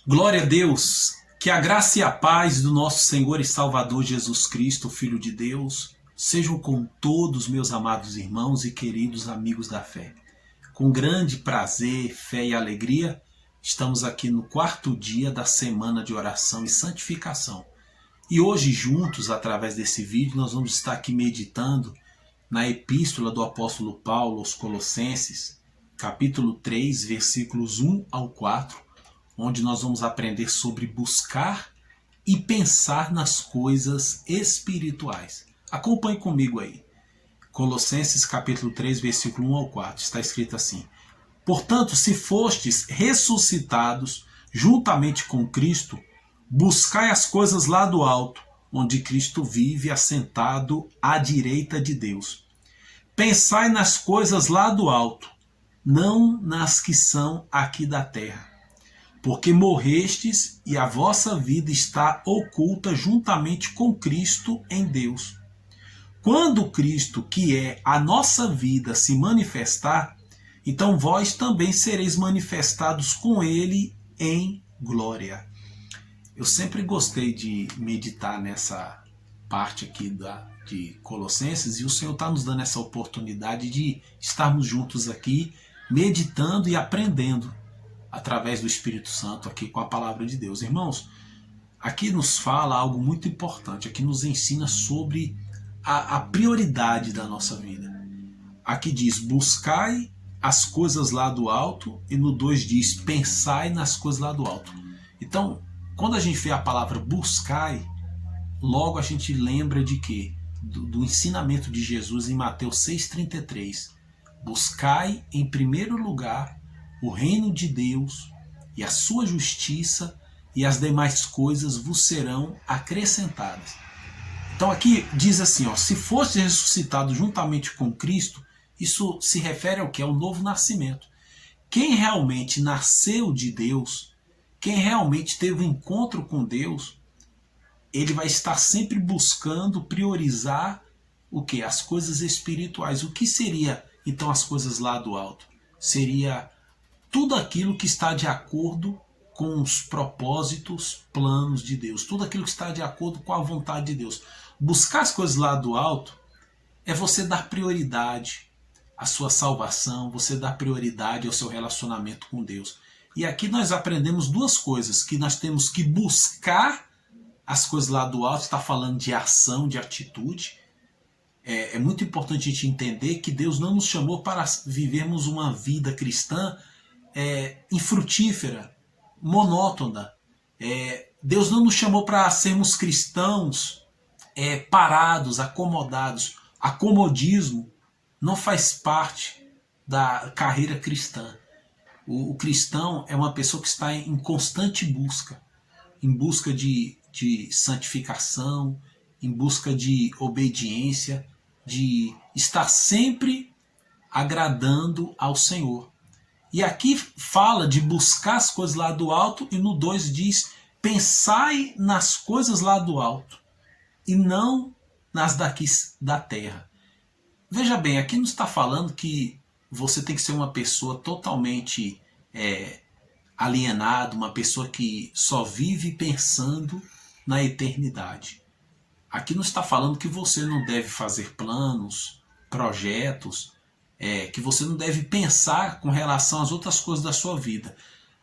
Glória a Deus, que a graça e a paz do nosso Senhor e Salvador Jesus Cristo, Filho de Deus, sejam com todos meus amados irmãos e queridos amigos da fé. Com grande prazer, fé e alegria, estamos aqui no quarto dia da semana de oração e santificação. E hoje juntos, através desse vídeo, nós vamos estar aqui meditando na epístola do apóstolo Paulo aos Colossenses, capítulo 3, versículos 1 ao 4, onde nós vamos aprender sobre buscar e pensar nas coisas espirituais. Acompanhe comigo aí. Colossenses capítulo 3, versículo 1 ao 4, está escrito assim: Portanto, se fostes ressuscitados juntamente com Cristo, buscai as coisas lá do alto, onde Cristo vive assentado à direita de Deus. Pensai nas coisas lá do alto, não nas que são aqui da terra. Porque morrestes e a vossa vida está oculta juntamente com Cristo em Deus. Quando Cristo, que é a nossa vida, se manifestar, então vós também sereis manifestados com Ele em glória. Eu sempre gostei de meditar nessa parte aqui de Colossenses, e o Senhor está nos dando essa oportunidade de estarmos juntos aqui, meditando e aprendendo através do Espírito Santo aqui com a palavra de Deus. Irmãos, aqui nos fala algo muito importante, aqui nos ensina sobre a prioridade da nossa vida. Aqui diz, buscai as coisas lá do alto, e no 2 diz, pensai nas coisas lá do alto. Então, quando a gente vê a palavra buscai, logo a gente lembra de quê? Do ensinamento de Jesus em Mateus 6,33. Buscai em primeiro lugar o reino de Deus e a sua justiça, e as demais coisas vos serão acrescentadas. Então aqui diz assim, se fosse ressuscitado juntamente com Cristo, isso se refere ao que? Ao novo nascimento. Quem realmente nasceu de Deus, quem realmente teve um encontro com Deus, ele vai estar sempre buscando priorizar o que? As coisas espirituais. O que seria então as coisas lá do alto? Seria tudo aquilo que está de acordo com os propósitos, planos de Deus. Tudo aquilo que está de acordo com a vontade de Deus. Buscar as coisas lá do alto é você dar prioridade à sua salvação, você dar prioridade ao seu relacionamento com Deus. E aqui nós aprendemos duas coisas, que nós temos que buscar as coisas lá do alto, está falando de ação, de atitude. É muito importante a gente entender que Deus não nos chamou para vivermos uma vida cristã infrutífera, monótona. Deus não nos chamou para sermos cristãos parados, acomodados. Acomodismo não faz parte da carreira cristã. O cristão é uma pessoa que está em constante busca, em busca de santificação, em busca de obediência, de estar sempre agradando ao Senhor. E aqui fala de buscar as coisas lá do alto, e no 2 diz, pensai nas coisas lá do alto, e não nas daqui da terra. Veja bem, aqui não está falando que você tem que ser uma pessoa totalmente alienada, uma pessoa que só vive pensando na eternidade. Aqui não está falando que você não deve fazer planos, projetos, que você não deve pensar com relação às outras coisas da sua vida.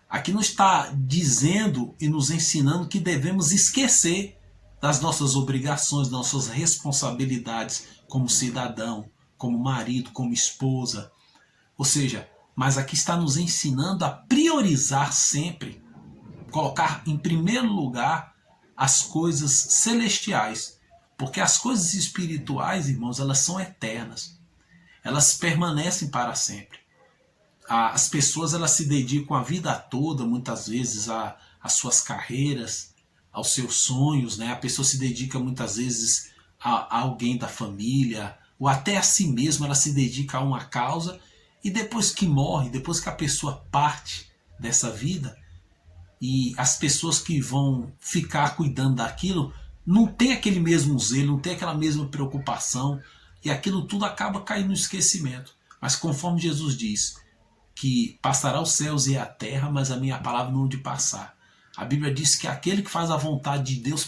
Aqui não está dizendo e nos ensinando que devemos esquecer das nossas obrigações, das nossas responsabilidades como cidadão, como marido, como esposa. Ou seja, mas aqui está nos ensinando a priorizar sempre, colocar em primeiro lugar as coisas celestiais. Porque as coisas espirituais, irmãos, elas são eternas. Elas permanecem para sempre. As pessoas elas se dedicam a vida toda, muitas vezes, às suas carreiras, aos seus sonhos, né? A pessoa se dedica muitas vezes a alguém da família, ou até a si mesma, ela se dedica a uma causa, e depois que morre, depois que a pessoa parte dessa vida, e as pessoas que vão ficar cuidando daquilo não tem aquele mesmo zelo, não tem aquela mesma preocupação, e aquilo tudo acaba caindo no esquecimento. Mas conforme Jesus diz, que passará os céus e a terra, mas a minha palavra não há de passar. A Bíblia diz que aquele que faz a vontade de Deus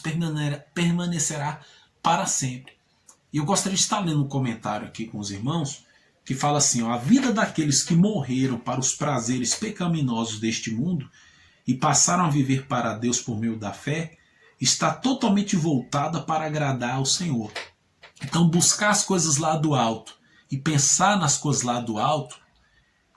permanecerá para sempre. E eu gostaria de estar lendo um comentário aqui com os irmãos, que fala assim, ó, a vida daqueles que morreram para os prazeres pecaminosos deste mundo e passaram a viver para Deus por meio da fé, está totalmente voltada para agradar ao Senhor. Então buscar as coisas lá do alto e pensar nas coisas lá do alto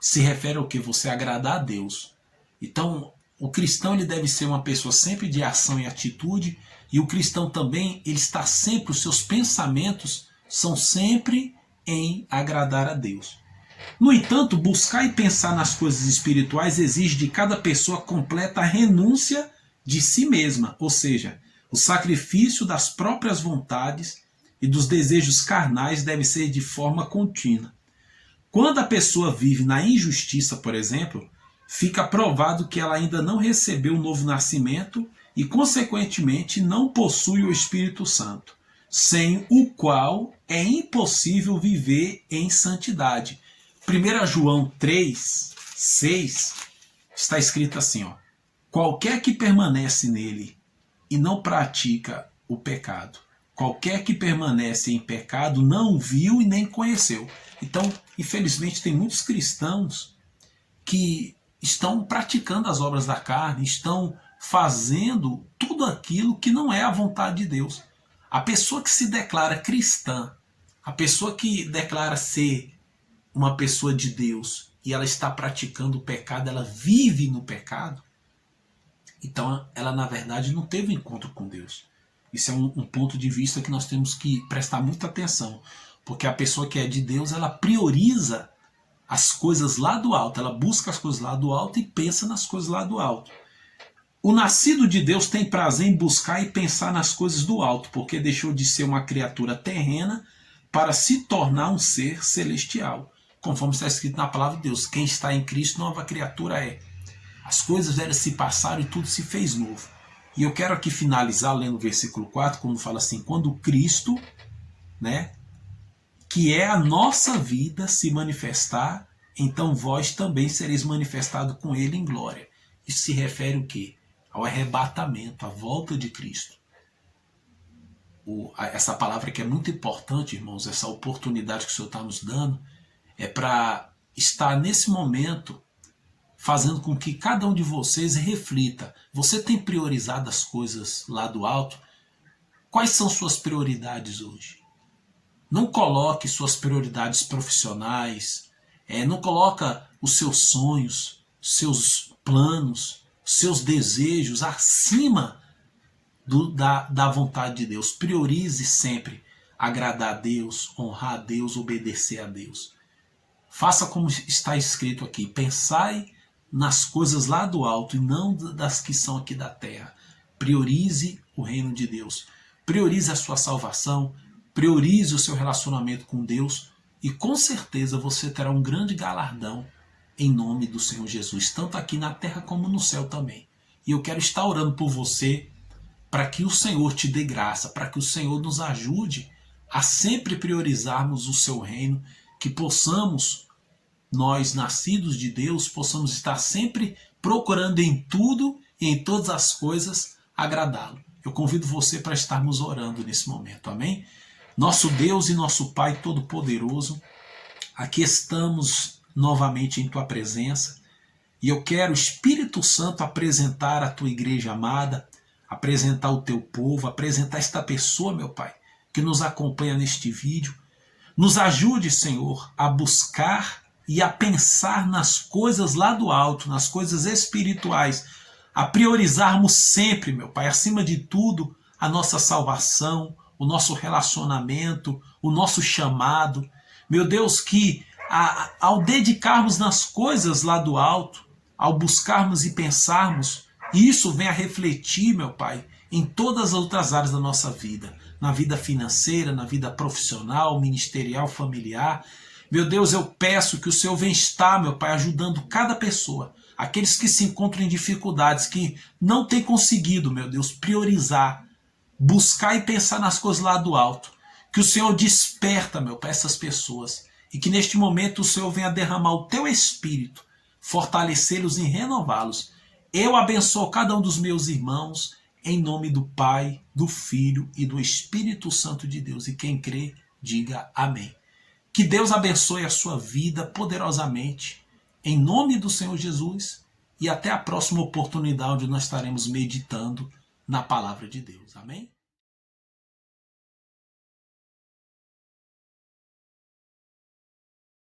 se refere ao que? Você agradar a Deus. Então o cristão ele deve ser uma pessoa sempre de ação e atitude, e o cristão também, ele está sempre, os seus pensamentos são sempre em agradar a Deus. No entanto, buscar e pensar nas coisas espirituais exige de cada pessoa completa renúncia de si mesma, ou seja, o sacrifício das próprias vontades e dos desejos carnais deve ser de forma contínua. Quando a pessoa vive na injustiça, por exemplo, fica provado que ela ainda não recebeu o novo nascimento e, consequentemente, não possui o Espírito Santo, sem o qual é impossível viver em santidade. 1 João 3, 6, está escrito assim, ó, qualquer que permanece nele e não pratica o pecado, qualquer que permanece em pecado não viu e nem conheceu. Então, infelizmente, tem muitos cristãos que estão praticando as obras da carne, estão fazendo tudo aquilo que não é a vontade de Deus. A pessoa que se declara cristã, a pessoa que declara ser uma pessoa de Deus e ela está praticando o pecado, ela vive no pecado, então ela na verdade não teve um encontro com Deus. Isso é um ponto de vista que nós temos que prestar muita atenção, porque a pessoa que é de Deus, ela prioriza as coisas lá do alto, ela busca as coisas lá do alto e pensa nas coisas lá do alto. O nascido de Deus tem prazer em buscar e pensar nas coisas do alto, porque deixou de ser uma criatura terrena para se tornar um ser celestial. Conforme está escrito na palavra de Deus, quem está em Cristo, nova criatura é. As coisas velhas se passaram e tudo se fez novo. E eu quero aqui finalizar lendo o versículo 4, como fala assim, quando Cristo, né, que é a nossa vida, se manifestar, então vós também sereis manifestado com ele em glória. Isso se refere ao quê? Ao arrebatamento, à volta de Cristo. Essa palavra que é muito importante, irmãos, essa oportunidade que o Senhor está nos dando, é para estar nesse momento fazendo com que cada um de vocês reflita. Você tem priorizado as coisas lá do alto? Quais são suas prioridades hoje? Não coloque suas prioridades profissionais, não coloca os seus sonhos, seus planos, seus desejos acima da vontade de Deus. Priorize sempre agradar a Deus, honrar a Deus, obedecer a Deus. Faça como está escrito aqui, pensai nas coisas lá do alto e não das que são aqui da terra. Priorize o reino de Deus. Priorize a sua salvação, priorize o seu relacionamento com Deus e com certeza você terá um grande galardão em nome do Senhor Jesus, tanto aqui na terra como no céu também. E eu quero estar orando por você para que o Senhor te dê graça, para que o Senhor nos ajude a sempre priorizarmos o seu reino, que possamos, nós nascidos de Deus, possamos estar sempre procurando em tudo e em todas as coisas agradá-lo. Eu convido você para estarmos orando nesse momento, amém? Nosso Deus e nosso Pai Todo-Poderoso, aqui estamos novamente em Tua presença e eu quero, Espírito Santo, apresentar a Tua igreja amada, apresentar o Teu povo, apresentar esta pessoa, meu Pai, que nos acompanha neste vídeo. Nos ajude, Senhor, a buscar e a pensar nas coisas lá do alto, nas coisas espirituais, a priorizarmos sempre, meu Pai, acima de tudo, a nossa salvação, o nosso relacionamento, o nosso chamado. Meu Deus, que ao dedicarmos nas coisas lá do alto, ao buscarmos e pensarmos, isso venha refletir, meu Pai, em todas as outras áreas da nossa vida, na vida financeira, na vida profissional, ministerial, familiar. Meu Deus, eu peço que o Senhor venha estar, meu Pai, ajudando cada pessoa, aqueles que se encontram em dificuldades, que não têm conseguido, meu Deus, priorizar, buscar e pensar nas coisas lá do alto. Que o Senhor desperta, meu Pai, essas pessoas, e que neste momento o Senhor venha derramar o Teu Espírito, fortalecê-los e renová-los. Eu abençoo cada um dos meus irmãos em nome do Pai, do Filho e do Espírito Santo de Deus. E quem crê, diga amém. Que Deus abençoe a sua vida poderosamente, em nome do Senhor Jesus, e até a próxima oportunidade onde nós estaremos meditando na palavra de Deus. Amém?